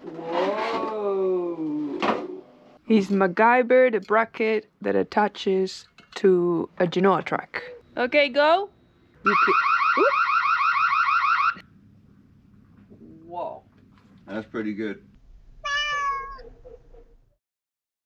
Whoa! He's MacGyver, the bracket that attaches to a genoa track. Okay, go! Whoa. That's pretty good.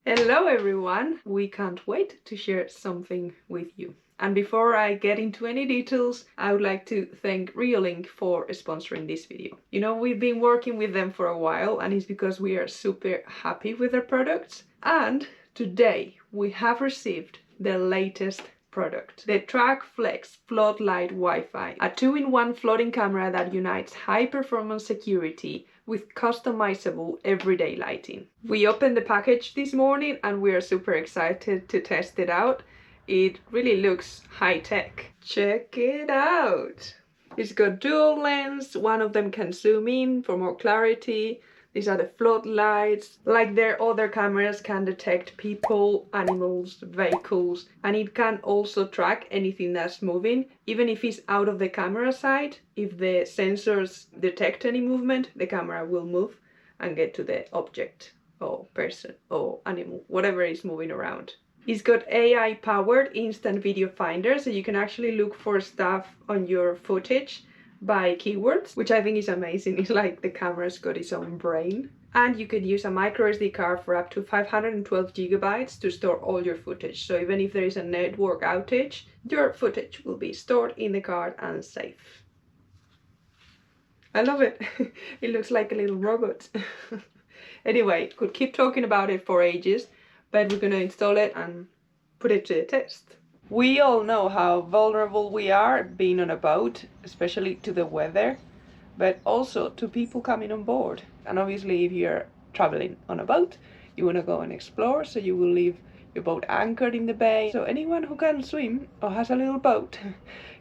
Hello everyone! We can't wait to share something with you. And before I get into any details, I would like to thank Reolink for sponsoring this video. You know, we've been working with them for a while and it's because we are super happy with their products. And today we have received the latest product, the Trackflex Floodlight Wi-Fi, a 2-in-1 floating camera that unites high-performance security with customizable everyday lighting. We opened the package this morning and we are super excited to test it out. It really looks high-tech. Check it out! It's got dual lens, one of them can zoom in for more clarity. These are the floodlights. Like their other cameras, can detect people, animals, vehicles, and it can also track anything that's moving, even if it's out of the camera side. If the sensors detect any movement, the camera will move and get to the object or person or animal, whatever is moving around. It's got AI-powered instant video finder, so you can actually look for stuff on your footage by keywords, which I think is amazing. It's like the camera's got its own brain. And you can use a micro SD card for up to 512 gigabytes to store all your footage. So even if there is a network outage, your footage will be stored in the card and safe. I love it. It looks like a little robot. Anyway, could keep talking about it for ages, but we're gonna install it and put it to the test. We all know how vulnerable we are being on a boat, especially to the weather, but also to people coming on board. And obviously if you're traveling on a boat, you want to go and explore, so you will leave your boat anchored in the bay. So anyone who can swim or has a little boat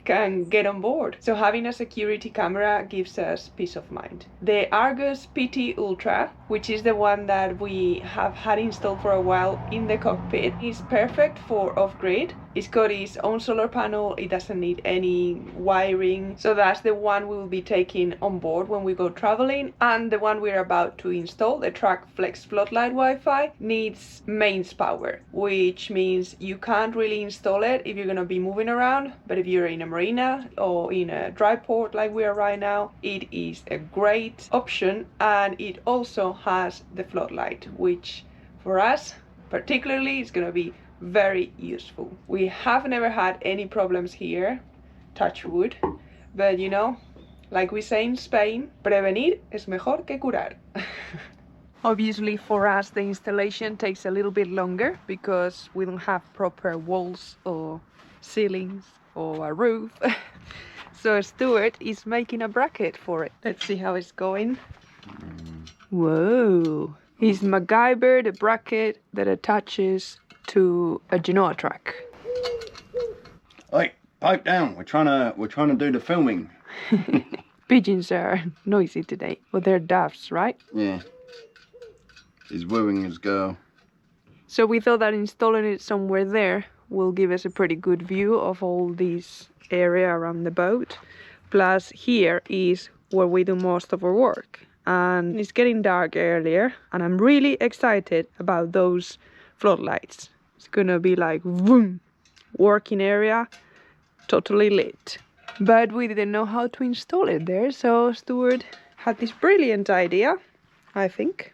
can get on board. So having a security camera gives us peace of mind. The Argus PT Ultra, which is the one that we have had installed for a while in the cockpit, is perfect for off-grid. It's got its own solar panel, it doesn't need any wiring. So that's the one we will be taking on board when we go traveling. And the one we're about to install, the Trackflex Floodlight Wi-Fi, needs mains power, which means you can't really install it if you're gonna be moving around. But if you're in a marina or in a dry port like we are right now, it is a great option. And it also has the floodlight, which for us particularly is gonna be very useful. We have never had any problems here, touch wood, but you know, like we say in Spain, prevenir es mejor que curar. Obviously for us the installation takes a little bit longer because we don't have proper walls or ceilings or a roof. So Stuart is making a bracket for it. Let's see how it's going. Whoa! He's MacGyver, the bracket that attaches to a genoa track. Oi, pipe down. We're trying to do the filming. Pigeons are noisy today. Well, they're doves, right? Yeah. He's wooing his girl. So we thought that installing it somewhere there will give us a pretty good view of all this area around the boat. Plus here is where we do most of our work. And it's getting dark earlier and I'm really excited about those floodlights. It's gonna be like vroom, working area, totally lit. But we didn't know how to install it there, so Stuart had this brilliant idea, I think.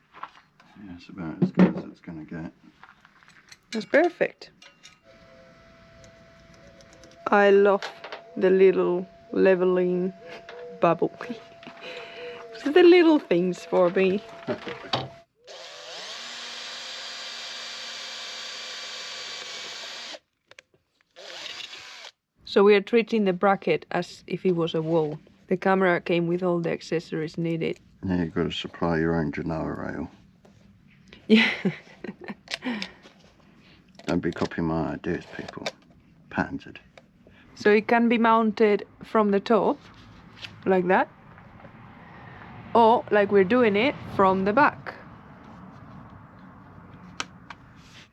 Yeah, it's about as good as it's gonna get. That's perfect. I love the little leveling bubble. So the little things for me. So we are treating the bracket as if it was a wall. The camera came with all the accessories needed. Yeah, you've got to supply your own genoa rail. Yeah. Don't be copying my ideas, people. Patented. So it can be mounted from the top, like that. Or, like we're doing it, from the back.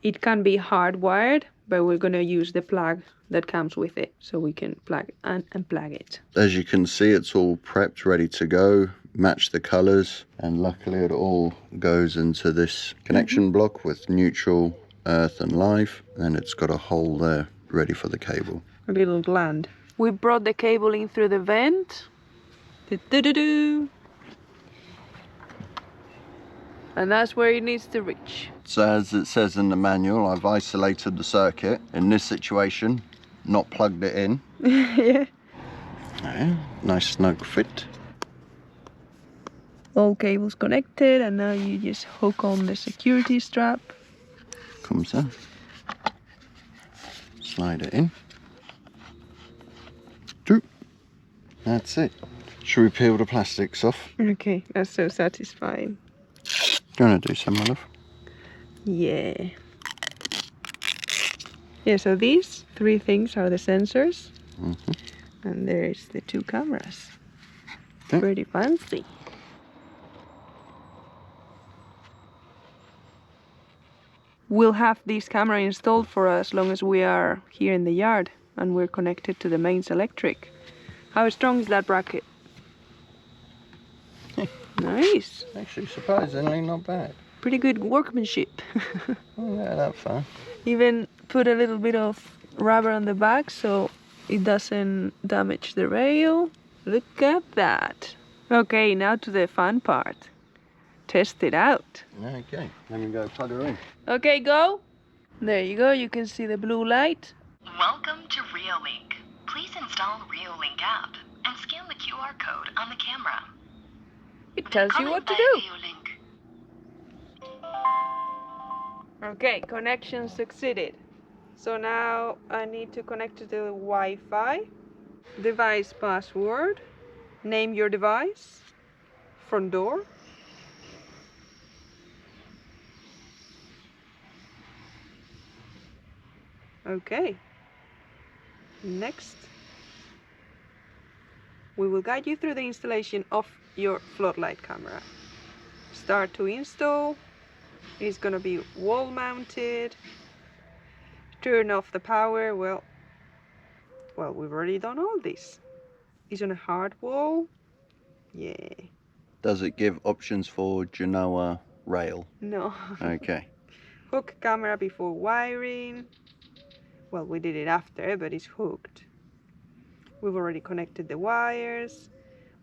It can be hardwired, but we're going to use the plug that comes with it, so we can plug and unplug it. As you can see, it's all prepped, ready to go. match the colours, and luckily it all goes into this connection block with neutral, earth and live, and it's got a hole there ready for the cable. A little gland. We brought the cable in through the vent. Do-do-do-do. And that's where it needs to reach. So as it says in the manual, I've isolated the circuit. In this situation, not plugged it in. Yeah. Yeah, nice snug fit. All cables connected, and now you just hook on the security strap. Comes in. Slide it in. Two. That's it. Should we peel the plastics off? Okay, that's so satisfying. Do you want to do some, my love? Yeah. Yeah, so these three things are the sensors. And there's the two cameras. Okay. Pretty fancy. We'll have this camera installed for as long as we are here in the yard and we're connected to the mains electric. How strong is that bracket? Nice. Actually, surprisingly not bad. Pretty good workmanship. Oh, yeah, that far. Even put a little bit of rubber on the back so it doesn't damage the rail. Look at that. Okay, now to the fun part. Test it out. Okay, let me go plug her in. Okay, go. There you go, you can see the blue light. Welcome to Reolink. Please install Reolink app and scan the QR code on the camera. It tells you what to do. Okay, connection succeeded. So now I need to connect to the Wi-Fi. Device password. Name your device. Front door. Okay. Next. We will guide you through the installation of your Floodlight camera. Start to install. It's gonna be wall mounted. Turn off the power. Well, we've already done all this. It's on a hard wall. Yeah. Does it give options for Genoa rail? No. Okay. Hook camera before wiring. Well, we did it after, but it's hooked. We've already connected the wires.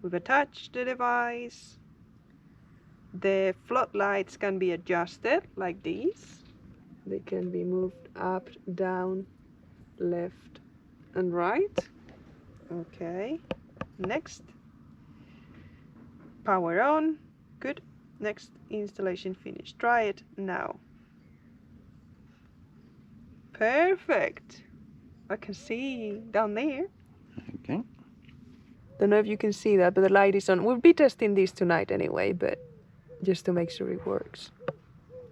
We've attached the device. The floodlights can be adjusted like these. They can be moved up, down, left, and right. Okay. Next. Power on. Good. Next. Installation finished. Try it now. Perfect. I can see down there. Okay. Don't know if you can see that, but the light is on. We'll be testing this tonight anyway, but just to make sure it works.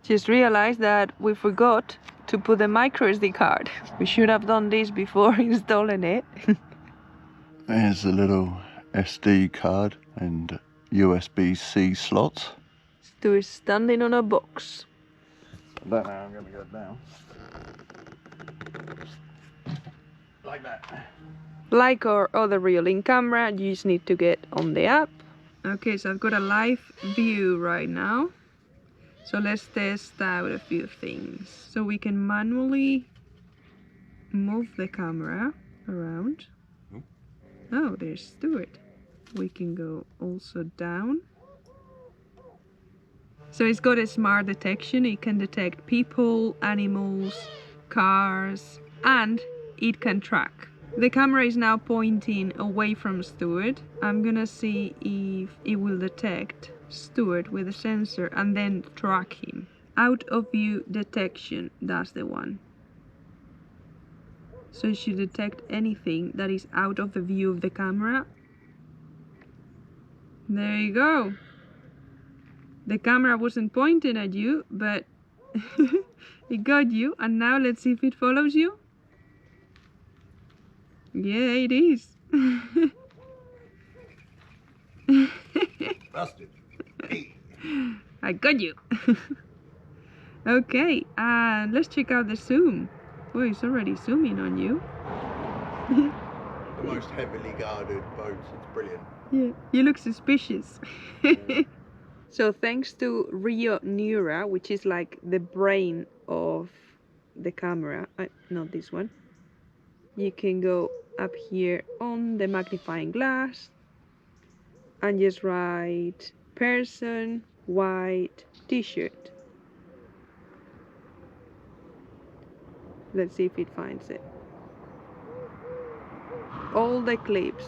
Just realized that we forgot to put the micro SD card. We should have done this before installing it. There's the little SD card and USB-C slots. Stu is standing on a box. I don't know how I'm going to go down. Like that. Like our other Reolink camera, you just need to get on the app. Okay, so I've got a live view right now. So let's test out a few things. So we can manually move the camera around. Oh, there's Stuart. We can go also down. So it's got a smart detection. It can detect people, animals, cars, and it can track. The camera is now pointing away from Stuart. I'm gonna see if it will detect Stuart with a sensor and then track him. Out of view detection, that's the one. So it should detect anything that is out of the view of the camera. There you go. The camera wasn't pointing at you, but it got you. And now let's see if it follows you. Yeah, it is. Busted. I got you. Okay, and let's check out the zoom. Oh, it's already zooming on you. The most heavily guarded boats. It's brilliant. Yeah, you look suspicious. So thanks to Rio Neura, which is like the brain of the camera, not this one, you can go up here on the magnifying glass and just write person white t-shirt. Let's see if it finds it. All the clips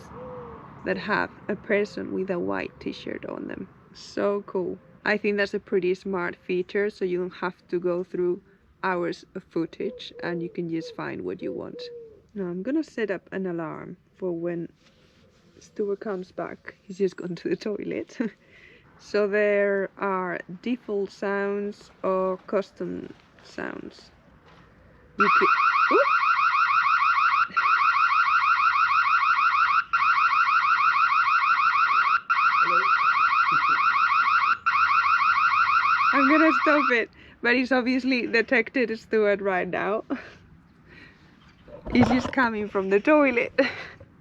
that have a person with a white t-shirt on them. So cool. I think that's a pretty smart feature, so you don't have to go through hours of footage and you can just find what you want. Now I'm gonna set up an alarm for when Stuart comes back. He's just gone to the toilet. So there are default sounds or custom sounds. You can... I'm gonna stop it, but he's obviously detected Stuart right now. He's just coming from the toilet.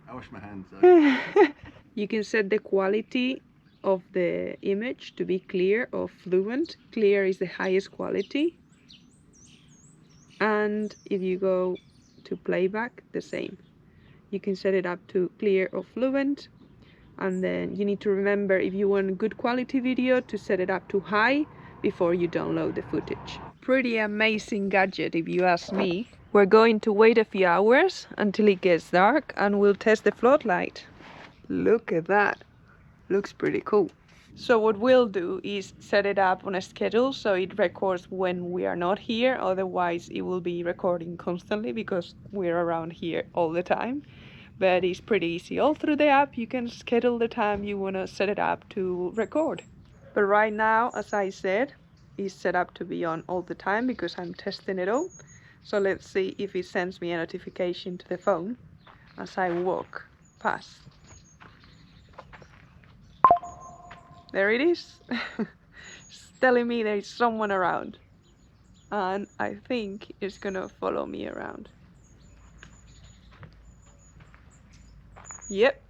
I wash my hands though. You can set the quality of the image to be clear or fluent. Clear is the highest quality. And if you go to playback, the same. You can set it up to clear or fluent. And then you need to remember, if you want good quality video, to set it up to high before you download the footage. Pretty amazing gadget if you ask me. We're going to wait a few hours until it gets dark and we'll test the floodlight. Look at that. Looks pretty cool. So what we'll do is set it up on a schedule so it records when we are not here, otherwise it will be recording constantly because we're around here all the time. But it's pretty easy. All through the app you can schedule the time you want to set it up to record. But right now, as I said, it's set up to be on all the time because I'm testing it all. So let's see if it sends me a notification to the phone as I walk past. There it is. It's telling me there's someone around. And I think it's gonna follow me around. Yep.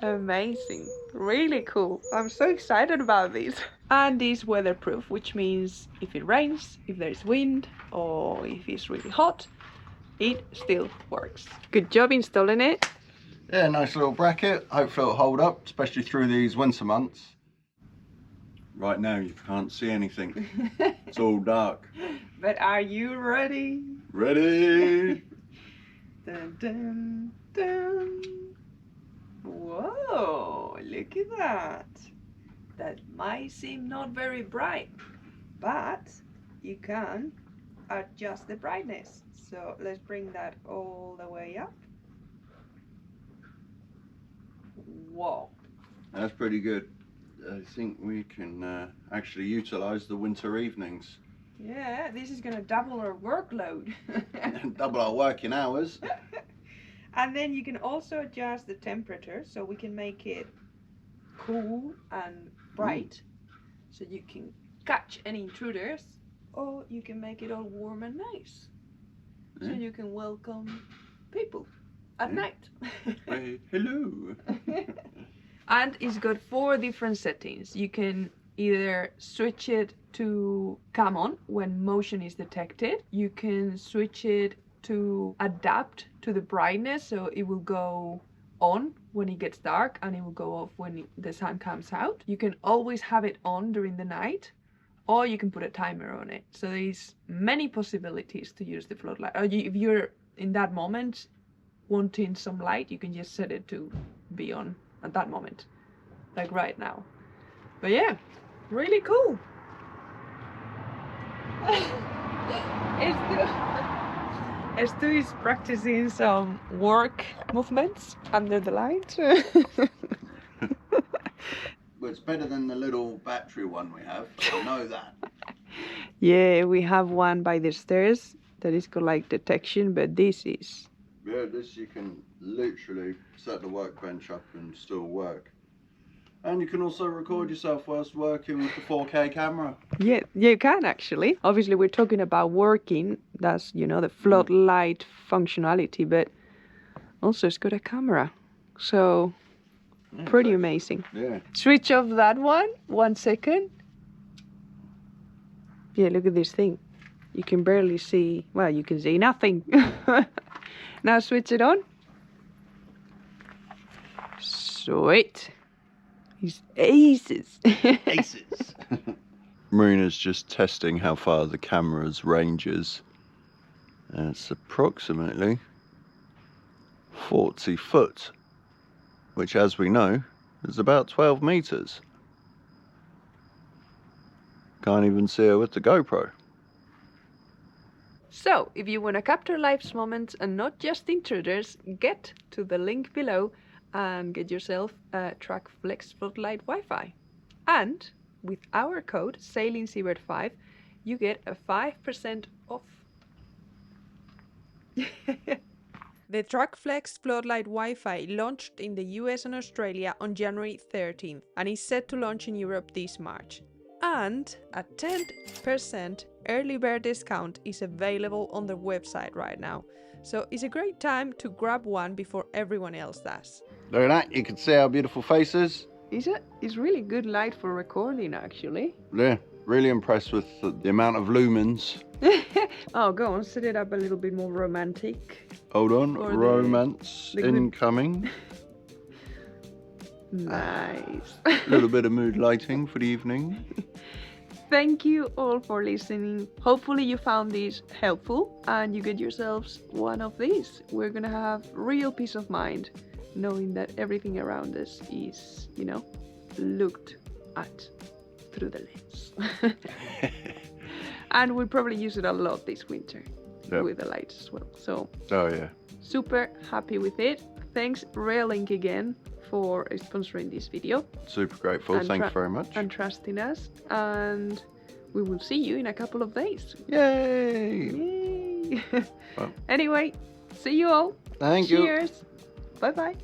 Amazing. Really cool. I'm so excited about this. And it's weatherproof, which means if it rains, if there's wind, or if it's really hot, it still works. Good job installing it. Yeah, nice little bracket. Hopefully it'll hold up, especially through these winter months. Right now you can't see anything. It's all dark. But are you ready? Ready? Dun, dun, dun. Whoa, look at that. That might seem not very bright, but you can adjust the brightness. So let's bring that all the way up. Whoa. That's pretty good. I think we can actually utilize the winter evenings. Yeah, this is gonna double our workload. Double our working hours. And then you can also adjust the temperature, so we can make it cool and bright, so you can catch any intruders, or you can make it all warm and nice, so you can welcome people at night. Hey, hello. And it's got 4 different settings. You can either switch it to come on when motion is detected. You can switch it to adapt to the brightness, so it will go on when it gets dark and it will go off when the sun comes out. You can always have it on during the night, or you can put a timer on it. So there's many possibilities to use the floodlight. Or if you're in that moment wanting some light, you can just set it to be on at that moment, like right now. But yeah, really cool. Stu is practicing some work movements under the light. Well, it's better than the little battery one we have. I know that. Yeah, we have one by the stairs that is got like detection, but this is... Yeah, this you can literally set the workbench up and still work. And you can also record yourself whilst working with the 4K camera. Yeah, you can actually. Obviously, we're talking about working. That's, you know, the floodlight functionality, but also it's got a camera. So, Yeah, pretty exactly. amazing. Yeah. Switch off that one. 1 second. Yeah, look at this thing. You can barely see, well, you can see nothing. Now switch it on. Sweet. He's aces. Aces. Marina's just testing how far the camera's range is. And it's approximately 40 foot, which, as we know, is about 12 meters. Can't even see her with the GoPro. So, if you want to capture life's moments and not just intruders, get to the link below and get yourself a Trackflex Floodlight Wi-Fi. And with our code SailingSeabird5, you get a 5% off. The Trackflex Floodlight Wi-Fi launched in the US and Australia on January 13th and is set to launch in Europe this March. And a 10% early bird discount is available on their website right now. So it's a great time to grab one before everyone else does. Look at that, you can see our beautiful faces. It's really good light for recording, actually. Yeah, really impressed with the amount of lumens. Oh, go on, set it up a little bit more romantic. Hold on, For romance the incoming. Nice. A little bit of mood lighting for the evening. Thank you all for listening. Hopefully you found this helpful and you get yourselves one of these. We're gonna have real peace of mind knowing that everything around us is, you know, looked at through the lens. And we'll probably use it a lot this winter. Yep. With the lights as well. So, oh yeah, super happy with it. Thanks Reolink again for sponsoring this video. Super grateful, thank you very much. And trusting us. And we will see you in a couple of days. Yay! Yay! Well. Anyway, see you all. Thank you. Cheers. Bye bye.